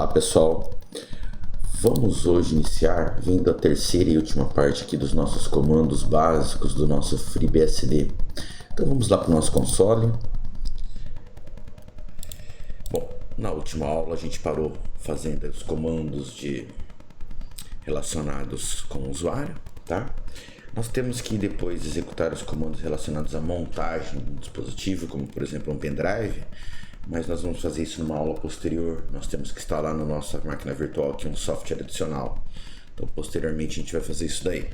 Olá pessoal, vamos hoje iniciar vendo a terceira e última parte aqui dos nossos comandos básicos do nosso FreeBSD. Então vamos lá para o nosso console. Bom, na última aula a gente parou fazendo os comandos relacionados com o usuário, tá? Nós temos que depois executar os comandos relacionados à montagem do dispositivo, como por exemplo um pendrive, mas nós vamos fazer isso numa aula posterior. Nós temos que instalar na nossa máquina virtual aqui um software adicional. Então posteriormente a gente vai fazer isso daí.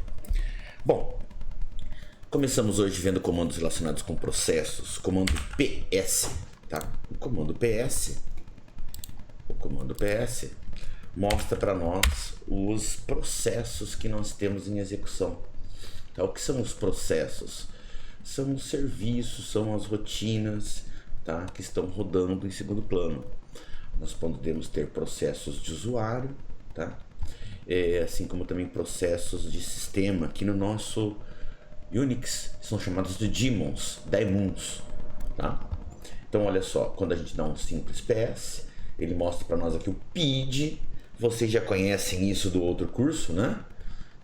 Bom, começamos hoje vendo comandos relacionados com processos, comando PS, tá? O comando PS mostra para nós os processos que nós temos em execução. Tá? O que são os processos? São os serviços, são as rotinas, tá? Que estão rodando em segundo plano. Nós podemos ter processos de usuário, tá? Assim como também processos de sistema, que no nosso Unix são chamados de daemons, tá? Então olha só, quando a gente dá um simples PS, ele mostra para nós aqui o PID. Vocês já conhecem isso do outro curso, né?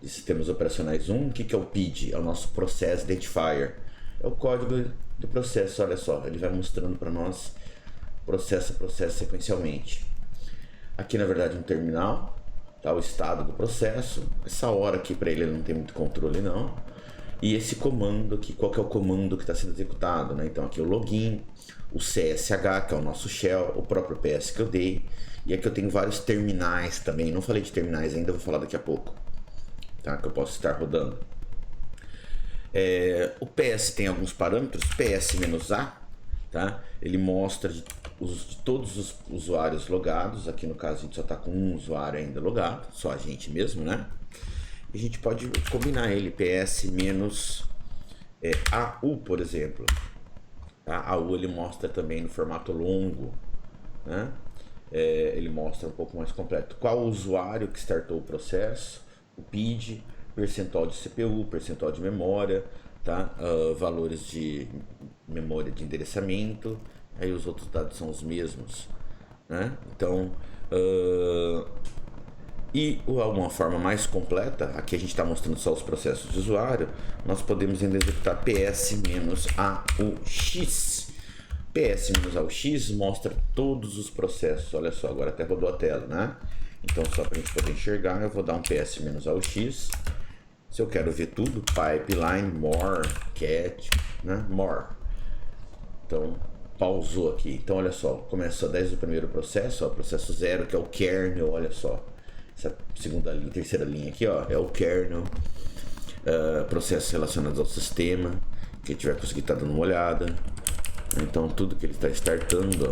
De sistemas operacionais 1. O que é o PID? É o nosso Process Identifier. É o código do processo, olha só. Ele vai mostrando para nós processo a processo sequencialmente. Aqui na verdade um terminal, tá? O estado do processo. Essa hora aqui para ele não tem muito controle não. E esse comando aqui, qual que é o comando que está sendo executado, né? Então aqui o login, o CSH, que é o nosso shell, o próprio PS que eu dei. E aqui eu tenho vários terminais também. Não falei de terminais ainda, vou falar daqui a pouco, tá? Que eu posso estar rodando. O PS tem alguns parâmetros, PS-A, tá? Ele mostra de todos os usuários logados. Aqui no caso a gente só está com um usuário ainda logado, só a gente mesmo, né? E a gente pode combinar ele, PS-AU, por exemplo. Tá? AU ele mostra também no formato longo, né? Ele mostra um pouco mais completo. Qual o usuário que startou o processo, o PID, percentual de CPU, percentual de memória, tá? Valores de memória de endereçamento, aí os outros dados são os mesmos, né? Então, uma forma mais completa, aqui a gente está mostrando só os processos de usuário, nós podemos ainda executar PS-AUX. PS-AUX mostra todos os processos, olha só, agora até rodou a tela, né? Então só para a gente poder enxergar, eu vou dar um PS-AUX. Se eu quero ver tudo, pipeline, more, cat, né? More. Então, pausou aqui. Então, olha só, começa desde o primeiro processo, ó, processo 0, que é o kernel, olha só. Essa terceira linha aqui, ó, é o kernel. Processos relacionados ao sistema, quem tiver conseguido estar dando uma olhada. Então, tudo que ele está startando, ó.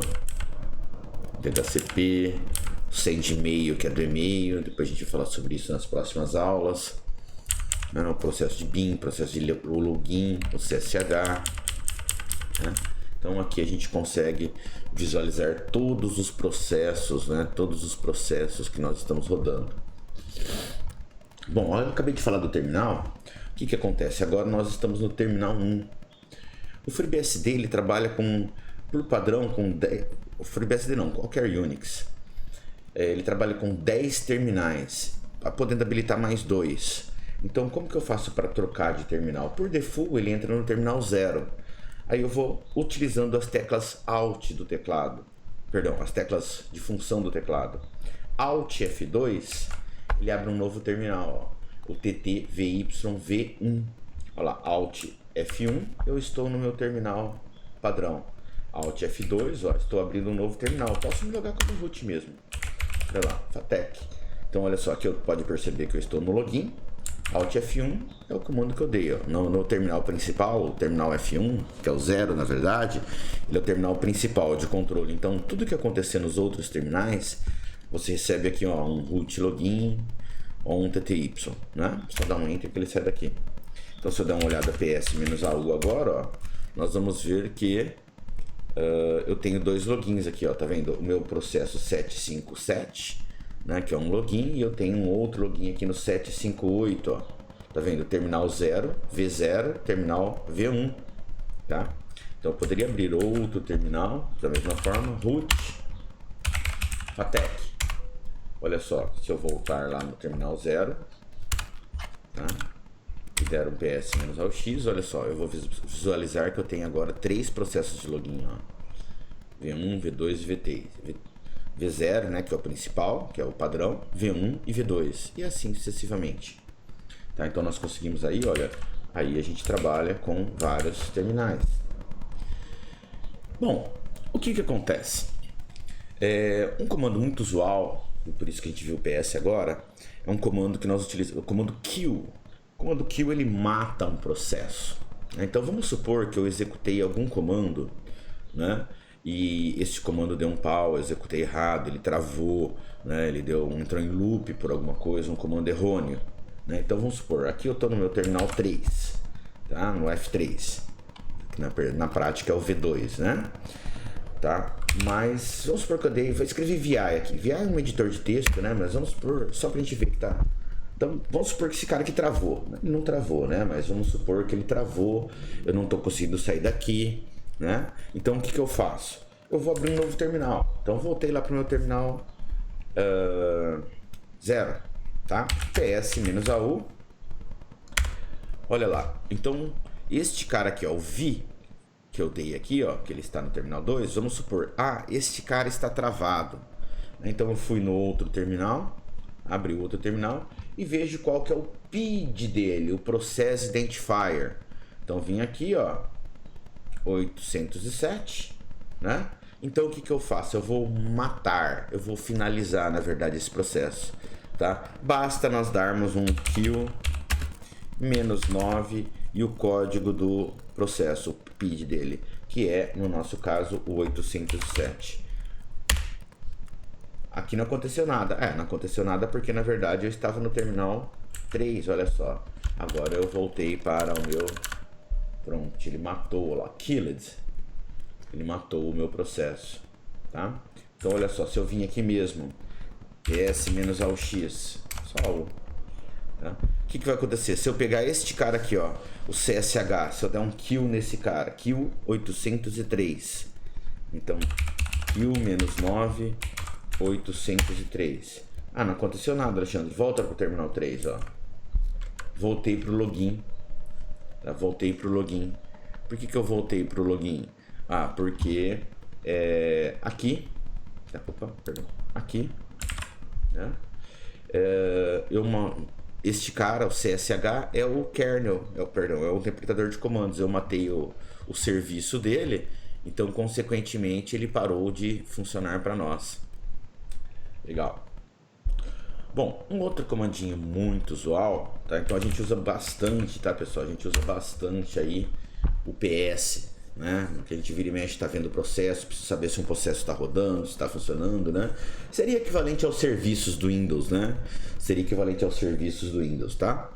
DHCP, send e-mail, que é do e-mail, depois a gente vai falar sobre isso nas próximas aulas. O processo de BIM, processo de login, o CSH, né? Então aqui a gente consegue visualizar todos os processos, né? Todos os processos que nós estamos rodando. Bom, eu acabei de falar do terminal. O que acontece? Agora nós estamos no terminal 1. O FreeBSD ele trabalha por padrão com 10, o FreeBSD não, qualquer Unix. Ele trabalha com 10 terminais, podendo habilitar mais 2. Então, como que eu faço para trocar de terminal? Por default, ele entra no terminal 0. Aí eu vou utilizando as teclas Alt do teclado. Perdão, as teclas de função do teclado. Alt F2, ele abre um novo terminal, ó, o TTVYV1. Olha lá, Alt F1, eu estou no meu terminal padrão. Alt F2, ó, estou abrindo um novo terminal. Posso me logar como root mesmo. Olha lá, FATEC. Então, olha só, aqui eu pode perceber que eu estou no login. Alt F1 é o comando que eu dei, ó. No terminal principal, o terminal F1, que é o 0 na verdade, ele é o terminal principal de controle. Então, tudo que acontecer nos outros terminais, você recebe aqui, ó, um root login ou um TTY, né? Só dá um enter que ele sai daqui. Então, se eu der uma olhada PS-AU agora, ó, nós vamos ver que eu tenho dois logins aqui, ó, tá vendo? O meu processo 757, né, que é um login, e eu tenho um outro login aqui no 758, ó. Tá vendo? Terminal 0, V0, terminal V1, tá? Então eu poderia abrir outro terminal da mesma forma, root, FATEC. Olha só, se eu voltar lá no terminal 0, tá? E der um PS menos ao X, olha só, eu vou visualizar que eu tenho agora 3 processos de login, ó. V1, V2 e V3. V0, né, que é o principal, que é o padrão, V1 e V2, e assim sucessivamente. Tá? Então nós conseguimos aí, olha, aí a gente trabalha com vários terminais. Bom, o que acontece? Um comando muito usual, e por isso que a gente viu o PS agora, é um comando que nós utilizamos, o comando kill. O comando kill, ele mata um processo. Então vamos supor que eu executei algum comando, né? E esse comando deu um pau, eu executei errado, ele travou, né? Ele entrou em loop por alguma coisa, um comando errôneo, né? Então vamos supor, aqui eu estou no meu terminal 3, tá? No F3, que na prática é o V2, né? Tá? Mas vamos supor que eu escrevi VI aqui. VI é um editor de texto, né? Mas vamos supor, só pra gente ver que tá. Então vamos supor que esse cara aqui travou. Ele não travou, né? Mas vamos supor que ele travou, eu não tô conseguindo sair daqui, né? Então o que eu faço? Eu vou abrir um novo terminal. Então voltei lá pro meu terminal 0, tá? PS-AU. Olha lá. Então este cara aqui, ó, o V que eu dei aqui, ó, que ele está no terminal 2, vamos supor, este cara está travado. Então eu fui no outro terminal, abri o outro terminal e vejo qual que é o PID dele, o Process Identifier. Então vim aqui, ó, 807, né? Então o que eu faço? Eu vou matar, eu vou finalizar, na verdade, esse processo, tá? Basta nós darmos um kill -9 e o código do processo, o PID dele, que é, no nosso caso, o 807. Aqui não aconteceu nada. Não aconteceu nada porque, na verdade, eu estava no terminal 3, olha só. Agora eu voltei para o meu... Pronto, ele matou lá, killed. Ele matou o meu processo, tá? Então, olha só, se eu vim aqui mesmo, PS-AUX, só o... Tá? O que vai acontecer? Se eu pegar este cara aqui, ó, o CSH, se eu der um kill nesse cara, kill 803, então kill -9, 803. Não aconteceu nada, Alexandre. Volta pro terminal 3, ó. Voltei pro login, tá? Voltei pro login. Por que eu voltei pro login? Porque aqui, opa, perdão, aqui, né? Este cara, o CSH, é o kernel, é o interpretador de comandos. Eu matei o serviço dele, então consequentemente ele parou de funcionar para nós. Legal. Bom, um outro comandinho muito usual, tá? Então a gente usa bastante, tá, pessoal? A gente usa bastante aí o PS, né? Que a gente vira e mexe, está vendo o processo, precisa saber se um processo está rodando, se está funcionando, né? Seria equivalente aos serviços do Windows, né? Seria equivalente aos serviços do Windows, tá?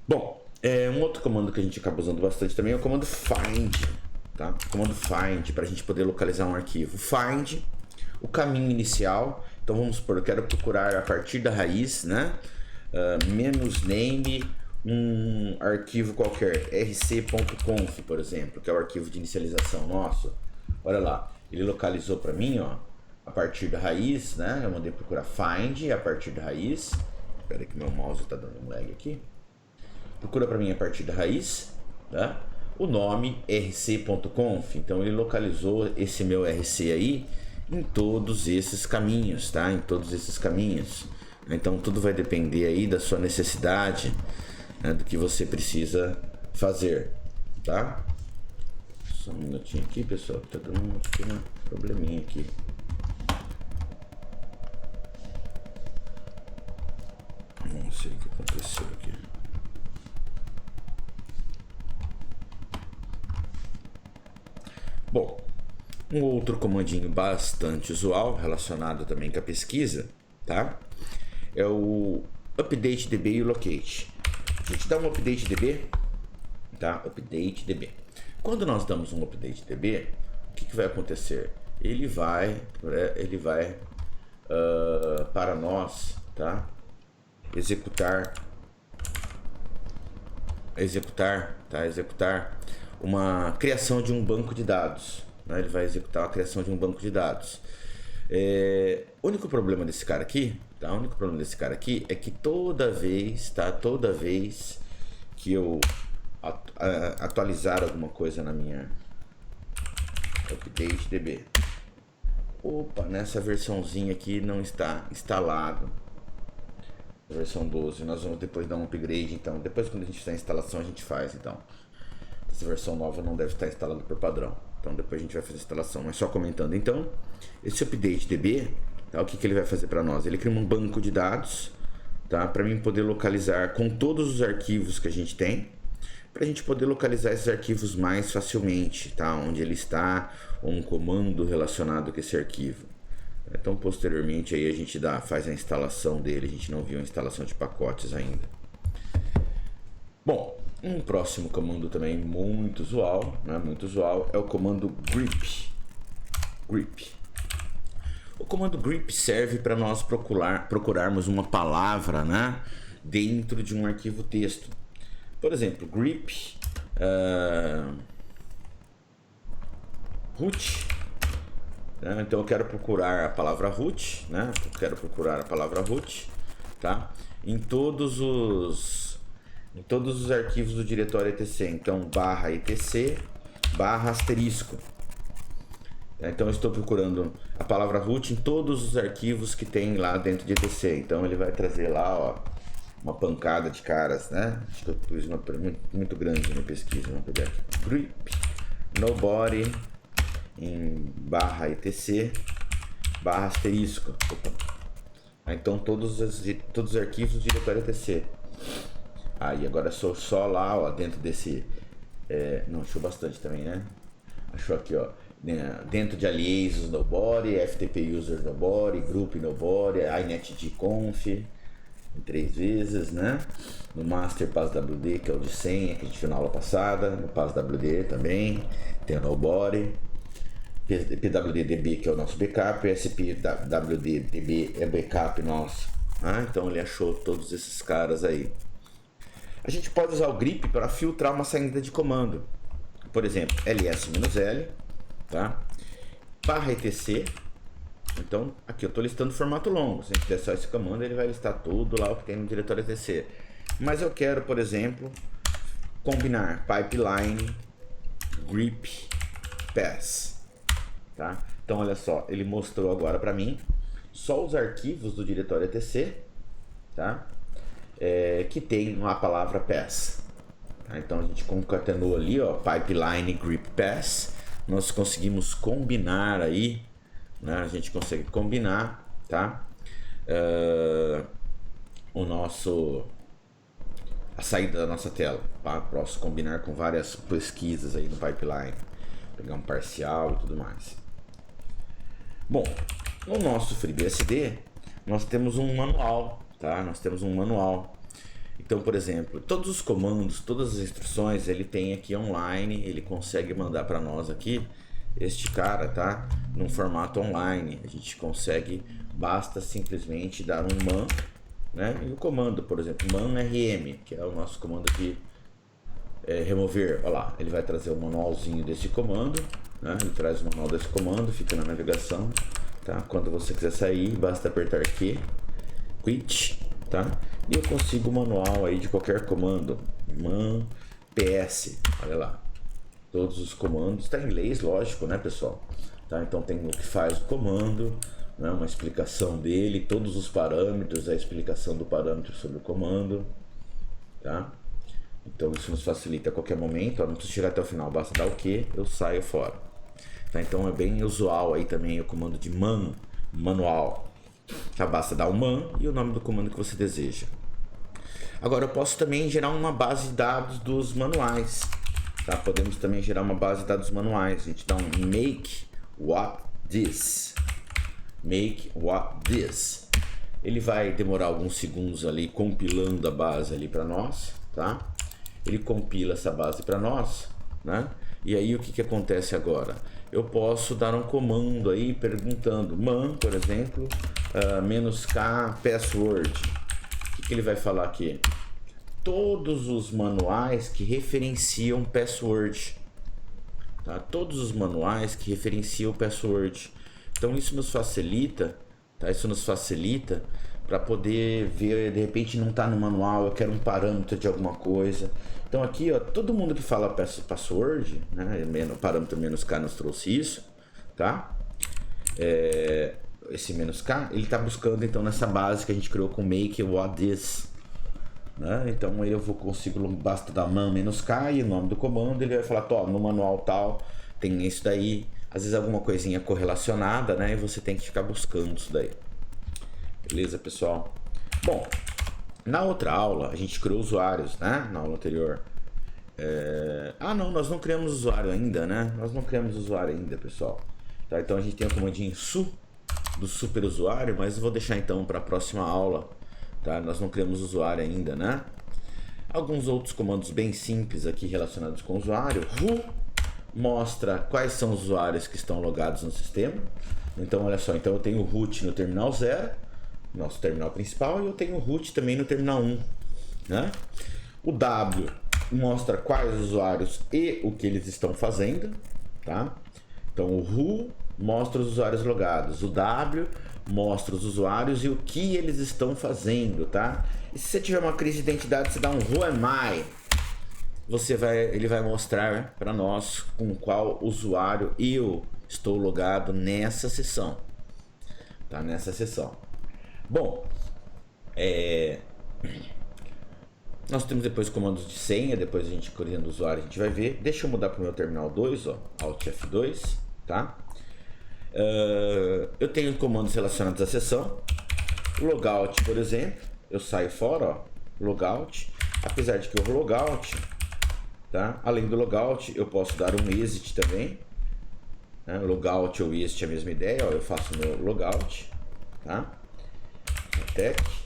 Bom, um outro comando que a gente acaba usando bastante também é o comando find, tá? O comando find, para a gente poder localizar um arquivo. Find, o caminho inicial. Então vamos supor, eu quero procurar a partir da raiz, né? -name, um arquivo qualquer, rc.conf, por exemplo, que é o arquivo de inicialização nosso. Olha lá, ele localizou para mim, ó, a partir da raiz, né? Eu mandei procurar find a partir da raiz. Espera aí que meu mouse tá dando um lag aqui. Procura para mim a partir da raiz, tá? O nome rc.conf. Então ele localizou esse meu rc aí em todos esses caminhos, tá? Em todos esses caminhos. Então tudo vai depender aí da sua necessidade, né, do que você precisa fazer, tá? Só um minutinho aqui, pessoal, tá dando um probleminha aqui. Não sei o que aconteceu aqui. Bom, um outro comandinho bastante usual, relacionado também com a pesquisa, tá? É o update db e o locate. A gente dá um update db, tá? Update db. Quando nós damos um update db, o que vai acontecer? Ele vai para nós, tá? Executar uma criação de um banco de dados, né? Ele vai executar a criação de um banco de dados. O único problema desse cara aqui, tá? O único problema desse cara aqui é que toda vez, tá? Toda vez que eu atualizar alguma coisa na minha update DB, opa, nessa versãozinha aqui não está instalado. A versão 12, nós vamos depois dar um upgrade, então depois quando a gente fizer a instalação a gente faz, então essa versão nova não deve estar instalada por padrão, então depois a gente vai fazer a instalação, mas só comentando. Então esse update DB, tá, o que ele vai fazer para nós? Ele cria um banco de dados, tá, para mim poder localizar com todos os arquivos que a gente tem, para a gente poder localizar esses arquivos mais facilmente, tá, onde ele está, ou um comando relacionado com esse arquivo. Então posteriormente aí a gente faz a instalação dele, a gente não viu a instalação de pacotes ainda. Bom, um próximo comando também muito usual, né, muito usual, é o comando grep. O comando grep serve para nós procurarmos uma palavra, né, dentro de um arquivo texto. Por exemplo, grep root. Então eu quero procurar a palavra root, né? Eu quero procurar a palavra root, tá? Em todos os arquivos do diretório etc. Então /etc /asterisco. Então eu estou procurando a palavra root em todos os arquivos que tem lá dentro de etc. Então ele vai trazer lá, ó, uma pancada de caras, né? Acho que eu pus uma muito grande na pesquisa. Vamos pegar aqui. Grep nobody em /etc /asterisco. Então todos os arquivos do diretório etc. Aí agora sou só lá, ó, dentro desse não, achou bastante também, né? Achou aqui, ó, dentro de aliases nobody, ftp user nobody, group nobody, inetdconf em 3 vezes, né? No master passwd, que é o de senha que a gente viu na aula passada, no passwd também tem o nobody, pwddb, que é o nosso backup, spwddb é backup nosso. Então ele achou todos esses caras aí. A gente pode usar o grep para filtrar uma saída de comando. Por exemplo, ls-l, tá? /etc. Então aqui eu estou listando formato longo. Se a gente der só esse comando, ele vai listar tudo lá o que tem no diretório etc. Mas eu quero, por exemplo, combinar pipeline grep pass. Tá? Então olha só, ele mostrou agora para mim só os arquivos do diretório etc, tá? Que tem a palavra pass, tá? Então a gente concatenou ali, ó, pipeline grep pass, nós conseguimos combinar aí, né? A gente consegue combinar, tá? A saída da nossa tela, tá? Posso combinar com várias pesquisas aí no pipeline, pegar um parcial e tudo mais. Bom, no nosso FreeBSD nós temos um manual, tá? Nós temos um manual. Então, por exemplo, todos os comandos, todas as instruções, ele tem aqui online, ele consegue mandar para nós aqui este cara, tá? Num formato online. A gente consegue, basta simplesmente dar um man, né? E o comando, por exemplo, man rm, que é o nosso comando de remover. Olha lá, ele vai trazer o manualzinho desse comando, né? Ele traz o manual desse comando, fica na navegação, tá? Quando você quiser sair, basta apertar Q, quit, tá? E eu consigo o manual aí de qualquer comando, man ps, olha lá, todos os comandos, tá em inglês, lógico, né, pessoal? Tá? Então tem o que faz o comando, né? Uma explicação dele, todos os parâmetros, a explicação do parâmetro sobre o comando, tá? Então isso nos facilita a qualquer momento, ó, não preciso chegar até o final, basta dar o que, eu saio fora. Tá? Então é bem usual aí também o comando de man, manual. Tá? Basta dar o man e o nome do comando que você deseja. Agora eu posso também gerar uma base de dados dos manuais. Tá? Podemos também gerar uma base de dados manuais. A gente dá um make what this. Make what this. Ele vai demorar alguns segundos ali compilando a base ali para nós, tá? Ele compila essa base para nós, né? E aí o que acontece agora? Eu posso dar um comando aí perguntando man, por exemplo, -k password. O que ele vai falar aqui? Todos os manuais que referenciam password, tá? Todos os manuais que referenciam password. Então isso nos facilita, tá? Isso nos facilita para poder ver, de repente não está no manual, eu quero um parâmetro de alguma coisa. Então aqui, ó, todo mundo que fala password, né, parâmetro "-k" nos trouxe isso, tá? Esse "-k", ele está buscando então nessa base que a gente criou com make what this, né? Então eu consigo, basta dar "man -k" e o nome do comando, ele vai falar, ó, no manual tal tem isso daí, às vezes alguma coisinha correlacionada, né? E você tem que ficar buscando isso daí. Beleza, pessoal? Bom, na outra aula a gente criou usuários, né? Na aula anterior. Ah, não, nós não criamos usuário ainda, né? Nós não criamos usuário ainda, pessoal. Tá? Então a gente tem o comandinho su do super usuário, mas eu vou deixar então para a próxima aula, tá? Nós não criamos usuário ainda, né? Alguns outros comandos bem simples aqui relacionados com o usuário. Who mostra quais são os usuários que estão logados no sistema. Então, olha só, então eu tenho o root no terminal 0, nosso terminal principal, e eu tenho o root também no terminal 1, né? O W mostra quais usuários e o que eles estão fazendo, tá? Então o who mostra os usuários logados, o W mostra os usuários e o que eles estão fazendo, tá? E se você tiver uma crise de identidade, você dá um who am I, ele vai mostrar para nós com qual usuário eu estou logado nessa sessão, tá? Nessa sessão. Bom, nós temos depois comandos de senha, depois a gente criando o usuário, a gente vai ver. Deixa eu mudar para o meu terminal 2, ó, Alt F2, tá? Eu tenho comandos relacionados à sessão. Logout, por exemplo, eu saio fora, ó, logout. Apesar de que o logout, tá? Além do logout, eu posso dar um exit também, né? Logout ou exit é a mesma ideia, ó, eu faço meu logout, tá?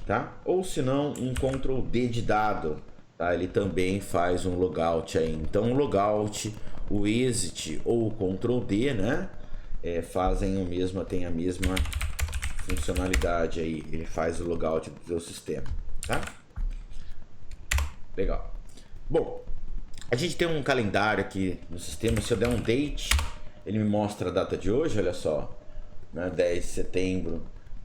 Tá? Ou se não, um Ctrl D de dado, tá? Ele também faz um logout aí. Então o logout, o exit ou o Ctrl D, né? Fazem tem a mesma funcionalidade aí. Ele faz o logout do seu sistema, tá? Legal. Bom, a gente tem um calendário aqui no sistema. Se eu der um date, ele me mostra a data de hoje, olha só, né? 10 de setembro.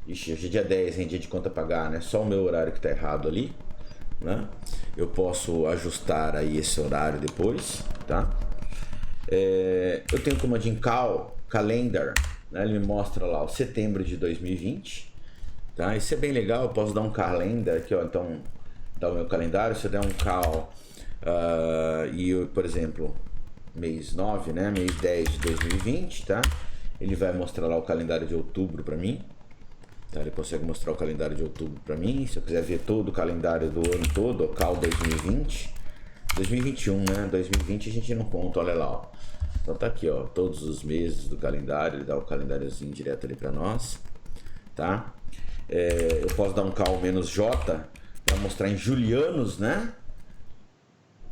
Ixi, hoje é dia 10, hein? Dia de conta a pagar, né? Só o meu horário que está errado ali, né? Eu posso ajustar aí esse horário depois, tá? Eu tenho o comandinho calendar, né? Ele me mostra lá o setembro de 2020, tá? Isso é bem legal, eu posso dar um calendar aqui, ó. Então, dá o meu calendário, se eu der um cal por exemplo, mês 9, né? Mês 10 de 2020, tá? Ele vai mostrar lá o calendário de outubro para mim. Tá, ele consegue mostrar o calendário de outubro para mim. Se eu quiser ver todo o calendário do ano todo, cal 2020, 2021, né? 2020 a gente não conta, olha lá, ó. Então tá aqui, ó, todos os meses do calendário, ele dá o calendáriozinho direto ali para nós, tá? Eu posso dar um cal -j para mostrar em julianos, né?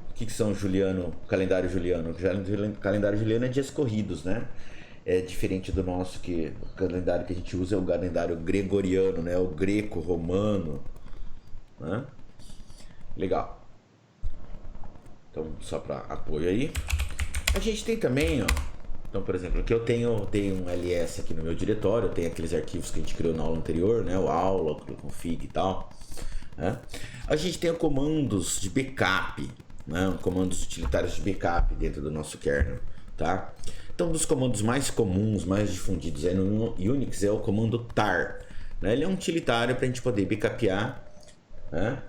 O que são calendário juliano? O calendário juliano é dias corridos, né? É diferente do nosso, que o calendário que a gente usa é o calendário gregoriano, né? O greco-romano, né? Legal. Então, só para apoio aí. A gente tem também, ó. Então, por exemplo, aqui eu tenho um ls aqui no meu diretório. Eu tenho aqueles arquivos que a gente criou na aula anterior, né? O aula, o config e tal, né? A gente tem comandos de backup, né? Comandos utilitários de backup dentro do nosso kernel, tá? Então, dos comandos mais comuns, mais difundidos aí no Unix é o comando tar, né? Ele é um utilitário para a gente poder backupear, né?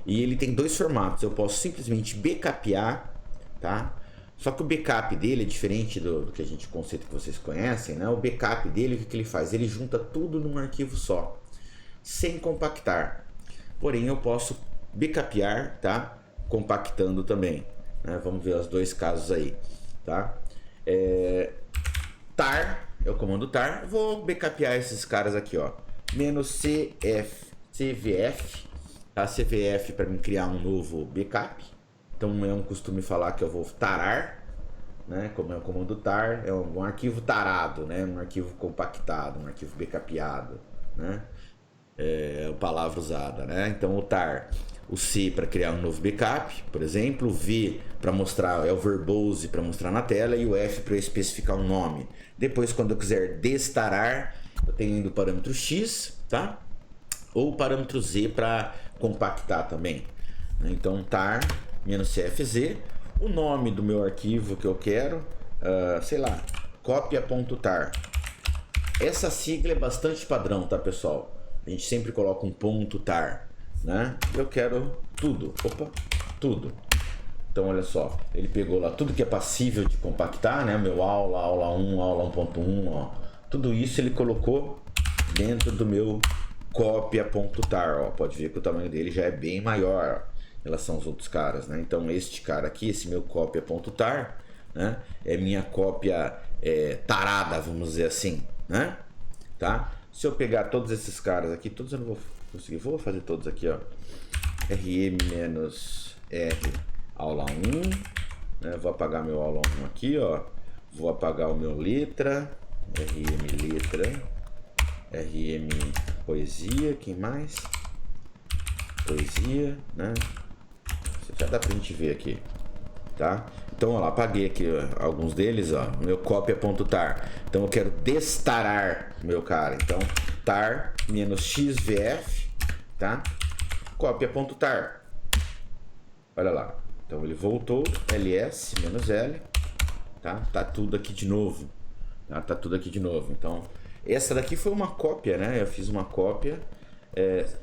E ele tem dois formatos. Eu posso simplesmente backupear, tá? Só que o backup dele é diferente do que conceito que vocês conhecem, né? O backup dele, o que ele faz? Ele junta tudo num arquivo só, sem compactar. Porém, eu posso backupear, tá? Compactando também, né? Vamos ver os dois casos aí, tá? Tar é o comando tar. Vou backupear esses caras aqui, ó. -cvf, tá? CVF para mim criar um novo backup. Então é um costume falar que eu vou tarar, né? Como é o comando tar, é um arquivo tarado, né? Um arquivo compactado, um arquivo backupeado, né? É a palavra usada, né? Então o tar. o C para criar um novo backup, por exemplo, o V para mostrar, é o verbose para mostrar na tela, e o F para especificar um nome. Depois, quando eu quiser destarar, eu tenho ainda o parâmetro X, tá? Ou o parâmetro Z para compactar também. Então, tar -cfz, o nome do meu arquivo que eu quero, sei lá, cópia.tar. Essa sigla é bastante padrão, tá, pessoal? A gente sempre coloca um ponto .tar, né? Eu quero tudo, tudo. Então, olha só, ele pegou lá tudo que é passível de compactar, né? Meu aula, aula 1, aula 1.1, ó. Tudo isso ele colocou dentro do meu cópia.tar, ó. Pode ver que o tamanho dele já é bem maior, ó, em relação aos outros caras, né? Então, este cara aqui, esse meu cópia.tar, né? É minha cópia tarada, vamos dizer assim, né? Tá? Se eu pegar todos esses caras aqui, todos eu não vou conseguir, vou fazer todos aqui, ó. rm-r aula 1, né? Vou apagar meu aula 1 aqui, ó. Vou apagar o meu letra, rm letra, rm poesia, quem mais? Poesia, né? Já dá pra gente ver aqui, tá? Então, ó lá, apaguei aqui alguns deles, ó, meu cópia.tar. Então, eu quero destarar meu cara. Então, tar -xvf, tá? Cópia.tar. Olha lá. Então, ele voltou, ls -l, tá? Tá tudo aqui de novo. Tá tudo aqui de novo. Então, essa daqui foi uma cópia, né? Eu fiz uma cópia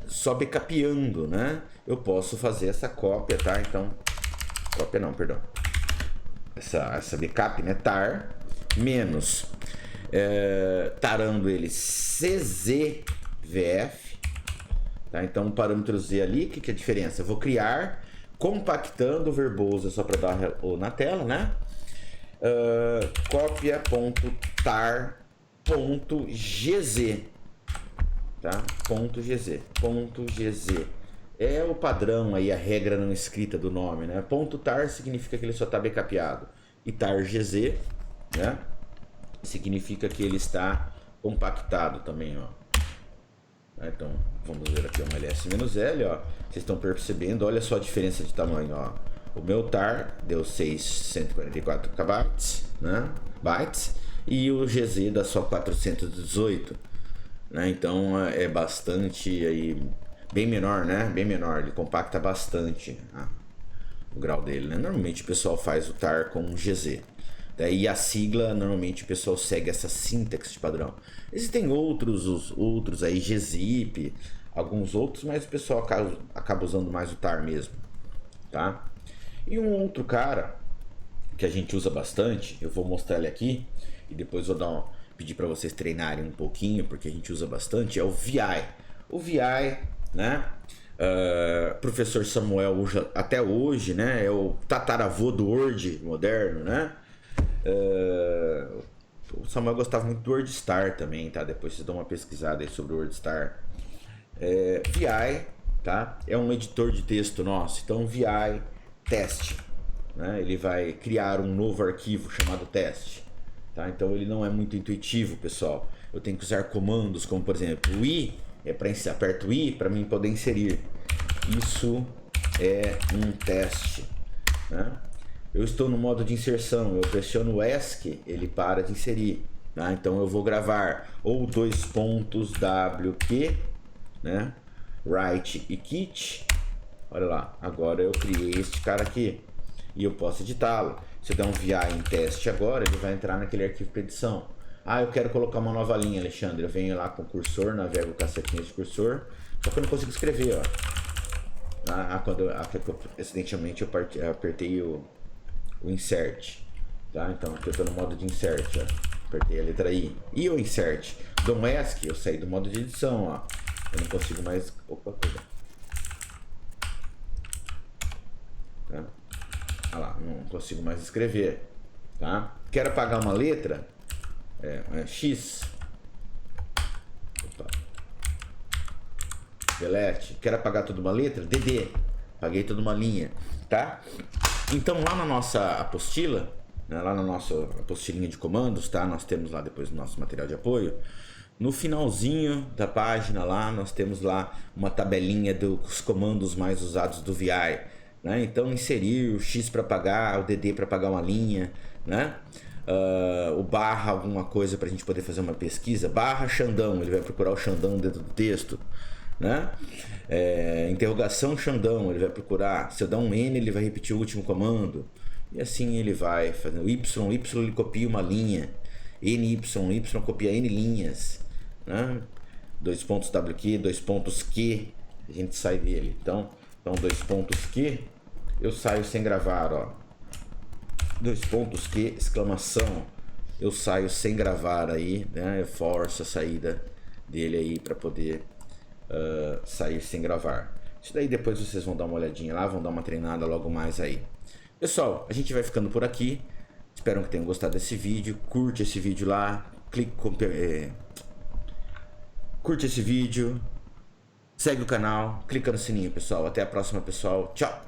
só backupando, né? Eu posso fazer essa cópia, tá? Então, cópia não, perdão. Essa backup, né? Tar menos tarando ele czvf, tá? Então, o parâmetro z ali, o que é a diferença? Eu vou criar compactando o verbose só para dar na tela, né? Cópia.tar.gz, tá? .gz é o padrão aí, a regra não escrita do nome, né? .tar significa que ele só está backupeado, e tar.gz, né? Significa que ele está compactado também, ó. Então, vamos ver aqui um ls-l, ó. Vocês estão percebendo, olha só a diferença de tamanho, ó. O meu tar deu 644 KB, né? Bytes, e o GZ dá só 418, né? Então é bastante aí, bem menor, né? Bem menor, ele compacta bastante o grau dele, né? Normalmente o pessoal faz o tar com GZ. Daí a sigla, normalmente o pessoal segue essa sintaxe de padrão. Existem outros aí, gzip, alguns outros, mas o pessoal acaba usando mais o tar mesmo, tá? E um outro cara que a gente usa bastante, eu vou mostrar ele aqui e depois vou pedir para vocês treinarem um pouquinho, porque a gente usa bastante, é o VI. O VI, né? Professor Samuel usa até hoje, né? É o tataravô do Word moderno, né? O Samuel gostava muito do WordStar também, tá? Depois vocês dão uma pesquisada aí sobre o WordStar. VI, tá? É um editor de texto nosso. Então, VI teste, né? Ele vai criar um novo arquivo chamado teste, tá? Então, ele não é muito intuitivo, pessoal. Eu tenho que usar comandos como, por exemplo, o I aperto o I para mim poder inserir. Isso é um teste, né? Eu estou no modo de inserção, eu pressiono o ESC, ele para de inserir, tá? Então eu vou gravar ou dois pontos WQ, né? Write e kit. Olha lá, agora eu criei este cara aqui e eu posso editá-lo. Se eu der um VI em teste agora, ele vai entrar naquele arquivo para edição. Eu quero colocar uma nova linha, Alexandre. Eu venho lá com o cursor, navego o cacetinho de cursor, só que eu não consigo escrever, ó. Quando acidentalmente eu apertei o insert, tá? Então aqui eu estou no modo de insert, ó. Apertei a letra I e o insert. Dou um ESC, eu saí do modo de edição, ó. Eu não consigo mais. Opa, perdão. Tá? Olha lá, não consigo mais escrever, tá? Quero apagar uma letra, X. Opa. Delete. Quero apagar toda uma letra, DD. Apaguei toda uma linha, tá? Então lá na nossa apostila, né, lá na nossa apostilinha de comandos, tá? Nós temos lá depois no nosso material de apoio, No finalzinho da página lá, nós temos lá uma tabelinha dos comandos mais usados do VI, né? Então inserir o X para pagar, o DD para pagar uma linha, né? O barra alguma coisa para a gente poder fazer uma pesquisa, barra Xandão, ele vai procurar o Xandão dentro do texto, né? Interrogação Xandão, ele vai procurar, se eu dar um N ele vai repetir o último comando, e assim ele vai fazendo. Y ele copia uma linha, NY copia N linhas, né? 2 pontos WQ, 2 pontos Q, a gente sai dele. Então 2 pontos Q, eu saio sem gravar, ó. 2 pontos Q, exclamação, eu saio sem gravar aí, né? Eu forço a saída dele aí para poder sair sem gravar. Isso daí depois vocês vão dar uma olhadinha lá, vão dar uma treinada logo mais aí. Pessoal, a gente vai ficando por aqui. Espero que tenham gostado desse vídeo. Curte esse vídeo lá, curte esse vídeo, segue o canal, clica no sininho, pessoal. Até a próxima, pessoal. Tchau!